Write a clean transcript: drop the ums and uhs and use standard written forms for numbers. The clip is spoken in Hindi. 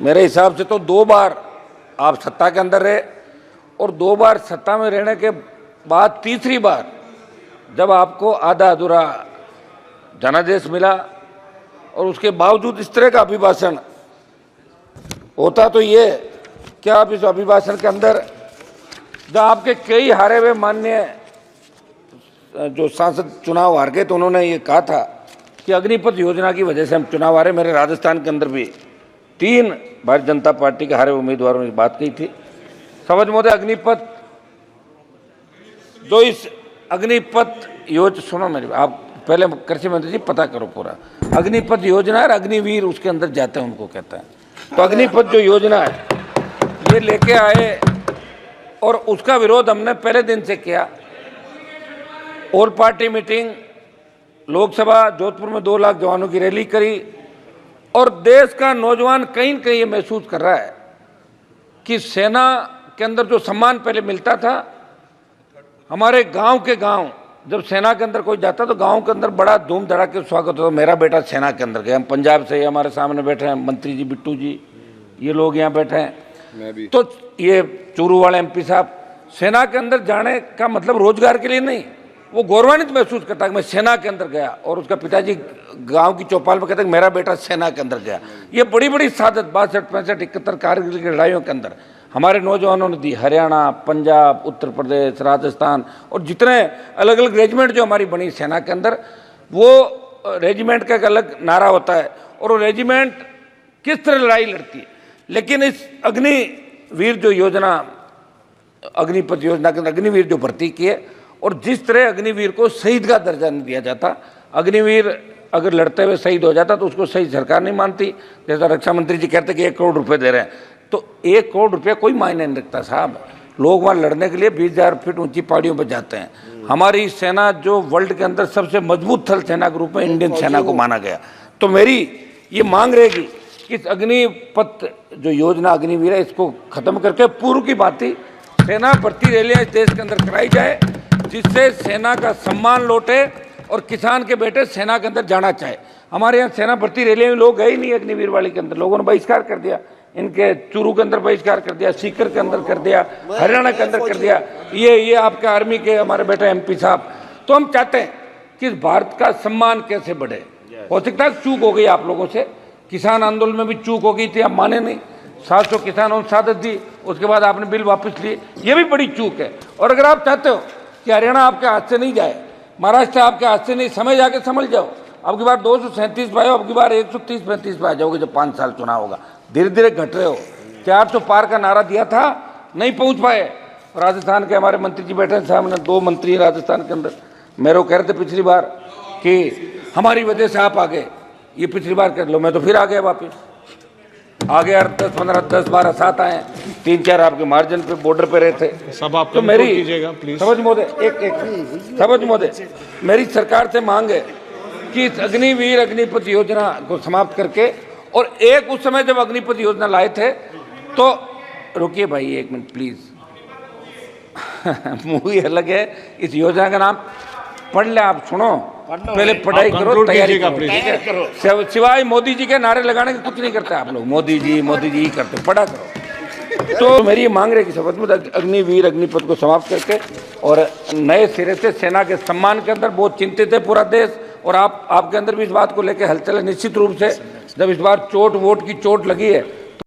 मेरे हिसाब से तो 2 बार आप सत्ता के अंदर रहे और 2 बार सत्ता में रहने के बाद तीसरी बार जब आपको आधा अधूरा जनादेश मिला और उसके बावजूद इस तरह का अभिभाषण होता, तो ये क्या आप इस अभिभाषण के अंदर जब आपके कई हारे हुए माननीय जो सांसद चुनाव हार गए तो उन्होंने ये कहा था कि अग्निपथ योजना की वजह से हम चुनाव हारे। मेरे राजस्थान के अंदर भी 3 भारतीय जनता पार्टी के हारे उम्मीदवारों ने बात कही थी। समझ मोदे अग्निपथ जो इस अग्निपथ योजना, सुनो मेरी, आप पहले कृषि मंत्री जी पता करो पूरा, अग्निपथ योजना है, अग्निवीर उसके अंदर जाते हैं उनको कहते हैं। तो अग्निपथ जो योजना है ये लेके आए और उसका विरोध हमने पहले दिन से किया। All party meeting, Lok Sabha Jodhpur में 2 लाख जवानों की रैली करी और देश का नौजवान कहीं न कहीं ये महसूस कर रहा है कि सेना के अंदर जो सम्मान पहले मिलता था, हमारे गांव के गांव जब सेना के अंदर कोई जाता तो गांव के अंदर बड़ा धूम धड़ाके स्वागत होता। मेरा बेटा सेना के अंदर गया, हम पंजाब से, हमारे सामने बैठे हैं मंत्री जी, बिट्टू जी, ये लोग यहाँ बैठे हैं, तो ये चूरू वाले एमपी साहब, सेना के अंदर जाने का मतलब रोजगार के लिए नहीं, वो गौरवान्वित महसूस करता है कि मैं सेना के अंदर गया। और उसका पिताजी गांव की चौपाल में कहते हैं मेरा बेटा सेना के अंदर गया। ये बड़ी बड़ी सादत 62, 65, 71 कारगिल की लड़ाइयों के अंदर हमारे नौजवानों ने दी। हरियाणा, पंजाब, उत्तर प्रदेश, राजस्थान और जितने अलग अलग रेजिमेंट जो हमारी बनी सेना के अंदर, वो रेजिमेंट का एक अलग नारा होता है और वो रेजिमेंट किस तरह लड़ाई लड़ती है। लेकिन इस अग्निवीर जो योजना, अग्निपथ योजना के अंदर अग्निवीर जो भर्ती किए और जिस तरह अग्निवीर को शहीद का दर्जा नहीं दिया जाता, अग्निवीर अगर लड़ते हुए शहीद हो जाता तो उसको शहीद सरकार नहीं मानती। जैसा रक्षा मंत्री जी कहते कि 1 करोड़ रुपए दे रहे हैं, तो 1 करोड़ रुपये कोई मायने नहीं रखता साहब। लोग वहाँ लड़ने के लिए 20,000 फीट ऊंची पहाड़ियों पर जाते हैं। हमारी सेना जो वर्ल्ड के अंदर सबसे मजबूत थल सेना के रूप में इंडियन सेना को माना गया। तो मेरी ये मांग रहेगी कि इस अग्निपथ जो योजना अग्निवीर है इसको खत्म करके पूर्व की भांति सेना भर्ती रैलियां इस देश के अंदर कराई जाए, जिससे सेना का सम्मान लौटे और किसान के बेटे सेना के अंदर जाना चाहे। हमारे यहाँ सेना भर्ती रैलियां में लोग गए ही नहीं अग्निवीर वाली के अंदर, लोगों ने बहिष्कार कर दिया। इनके चूरू के अंदर बहिष्कार कर दिया, सीकर के अंदर कर दिया, हरियाणा के अंदर कर दिया, ये आपके आर्मी के हमारे बेटे एमपी साहब। तो हम चाहते हैं कि भारत का सम्मान कैसे बढ़े। हो सकता है चूक हो गई आप लोगों से, किसान आंदोलन में भी चूक हो गई थी, आप माने नहीं, 700 किसानों ने शहादत दी, उसके बाद आपने बिल वापस लिए, ये भी बड़ी चूक है। और अगर आप चाहते हो कि हरियाणा आपके हाथ से नहीं जाए, महाराष्ट्र आपके हाथ से नहीं, समय जाके समझ जाओ, अब की बार 237 पे आओ, अब की बार 130-35 पे आ जाओगे जब 5 साल चुनाव होगा। धीरे धीरे घट रहे हो। 400 पार का नारा दिया था, नहीं पहुंच पाए। राजस्थान के हमारे मंत्री जी बैठे सामने, 2 मंत्री राजस्थान के अंदर, मेरे को कह रहे थे पिछली बार कि हमारी वजह से आप आ गए, ये पिछली बार कर लो, मैं तो फिर आ गया वापस। आ गया 10-15, 10-12 साथ आए, 3-4 आपके मार्जिन पे बॉर्डर पे रहे थे। सब आप तो मेरी समझ मोदे मेरी सरकार से मांग है कि इस अग्निवीर अग्निपथ योजना को समाप्त करके, और एक उस समय जब अग्निपथ योजना लाए थे तो, रुकिए भाई 1 मिनट प्लीज, मूवी अलग है, इस योजना का नाम पढ़ ले, आप सुनो, पहले पढ़ाई करो, तैयारी करो। सिवाय मोदी जी के नारे लगाने के कुछ नहीं करते आप लोग, मोदी जी ही करते, पढ़ा करो। तो मेरी ये मांग रही कि शपथ में अग्निवीर अग्निपथ को समाप्त करके और नए सिरे से सेना के सम्मान के अंदर बहुत चिंतित है पूरा देश, और आपके अंदर भी इस बात को लेकर हलचल है निश्चित रूप से। जब इस बार वोट की चोट लगी है